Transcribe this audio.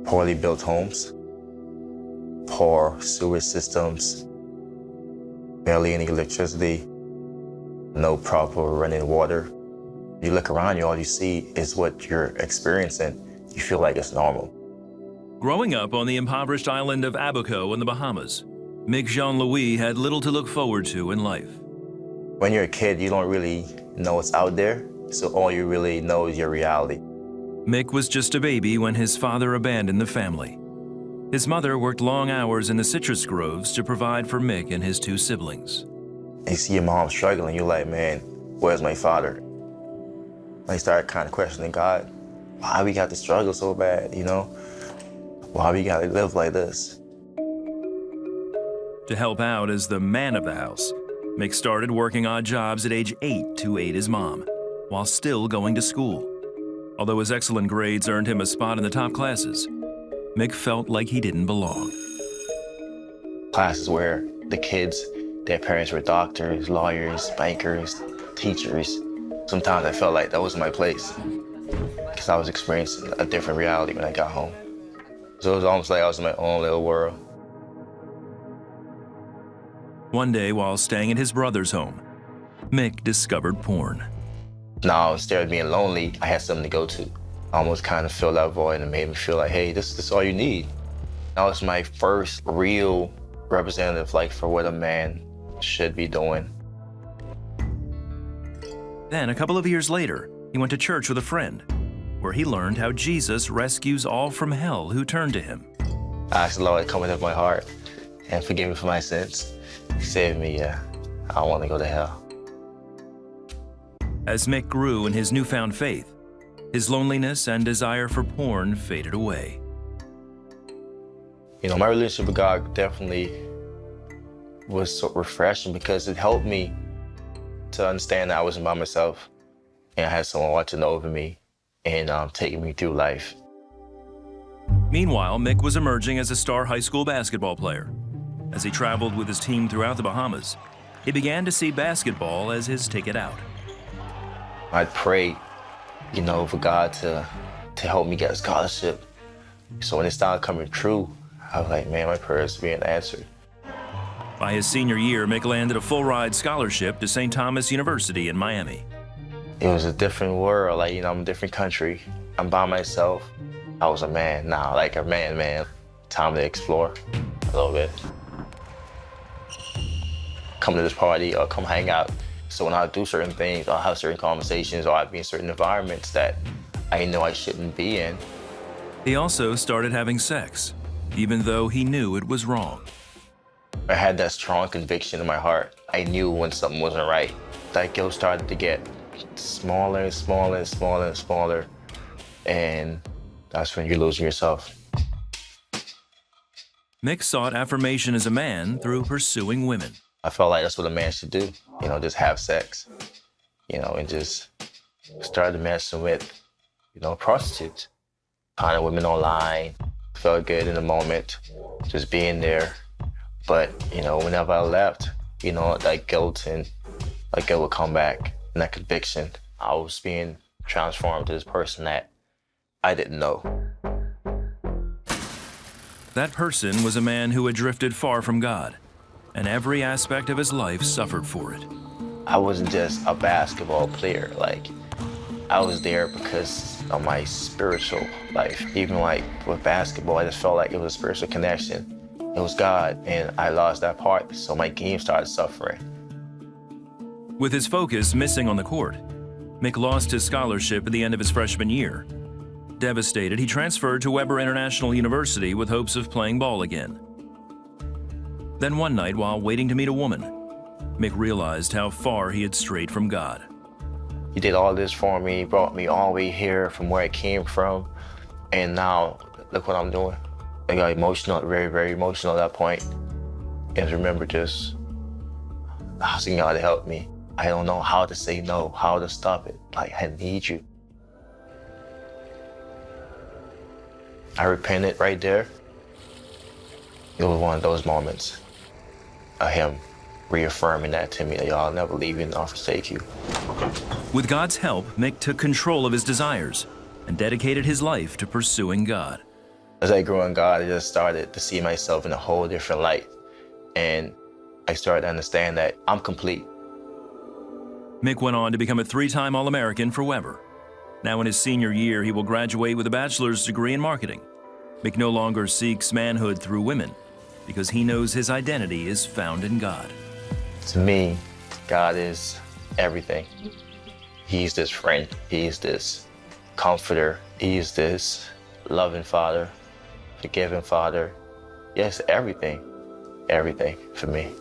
Poorly built homes, poor sewer systems, barely any electricity, no proper running water. You look around you, all you see is what you're experiencing. You feel like it's normal. Growing up on the impoverished island of Abaco in the Bahamas, Mick Jean-Louis had little to look forward to in life. When you're a kid, you don't really know what's out there, so all you really know is your reality. Mick was just a baby when his father abandoned the family. His mother worked long hours in the citrus groves to provide for Mick and his two siblings. And you see your mom struggling, you're like, man, where's my father? I started kind of questioning God. Why we got to struggle so bad, you know? Why we got to live like this? To help out as the man of the house, Mick started working odd jobs at age 8 to aid his mom, while still going to school. Although his excellent grades earned him a spot in the top classes, Mick felt like he didn't belong. Classes where the kids, their parents were doctors, lawyers, bankers, teachers. Sometimes I felt like that wasn't my place because I was experiencing a different reality when I got home. So it was almost like I was in my own little world. One day, while staying at his brother's home, Mick discovered porn. Now, instead of being lonely, I had something to go to. I almost kind of filled that void and made me feel like, hey, this is all you need. That was my first real representative, like, for what a man should be doing. Then, a couple of years later, he went to church with a friend, where he learned how Jesus rescues all from hell who turn to him. I asked the Lord to come into my heart and forgive me for my sins. Save me, I don't want to go to hell. As Mick grew in his newfound faith, his loneliness and desire for porn faded away. You know, my relationship with God definitely was so refreshing because it helped me to understand that I wasn't by myself and I had someone watching over me and taking me through life. Meanwhile, Mick was emerging as a star high school basketball player. As he traveled with his team throughout the Bahamas, he began to see basketball as his ticket out. I'd pray, you know, for God to help me get a scholarship. So when it started coming true, I was like, man, my prayers are being answered. By his senior year, Mick landed a full-ride scholarship to St. Thomas University in Miami. It was a different world, like, you know, I'm a different country. I'm by myself. I was a man now, like a man. Time to explore a little bit. Come to this party or come hang out. So when I do certain things, I'll have certain conversations or I'll be in certain environments that I know I shouldn't be in. He also started having sex, even though he knew it was wrong. I had that strong conviction in my heart. I knew when something wasn't right. That guilt started to get smaller and smaller and smaller and smaller. And that's when you're losing yourself. Mick sought affirmation as a man through pursuing women. I felt like that's what a man should do, you know, just have sex, you know, and just started messing with, you know, prostitutes. Finding women online, felt good in the moment, just being there. But, you know, whenever I left, you know, that guilt would come back, and that conviction. I was being transformed to this person that I didn't know. That person was a man who had drifted far from God, and every aspect of his life suffered for it. I wasn't just a basketball player. Like, I was there because of my spiritual life. Even like with basketball, I just felt like it was a spiritual connection. It was God, and I lost that part, so my game started suffering. With his focus missing on the court, Mick lost his scholarship at the end of his freshman year. Devastated, he transferred to Weber International University with hopes of playing ball again. Then one night, while waiting to meet a woman, Mick realized how far he had strayed from God. He did all this for me, brought me all the way here from where I came from, and now look what I'm doing. I got emotional, very, very emotional at that point. And remember just asking God to help me. I don't know how to say no, how to stop it. Like, I need you. I repented right there. It was one of those moments of him reaffirming that to me, that y'all never leave you nor forsake you. With God's help, Mick took control of his desires and dedicated his life to pursuing God. As I grew in God, I just started to see myself in a whole different light. And I started to understand that I'm complete. Mick went on to become a 3-time All-American for Weber. Now in his senior year, he will graduate with a bachelor's degree in marketing. Mick no longer seeks manhood through women because he knows his identity is found in God. To me, God is everything. He's this friend. He's this comforter. He's this loving father, forgiving father. Yes, everything. Everything for me.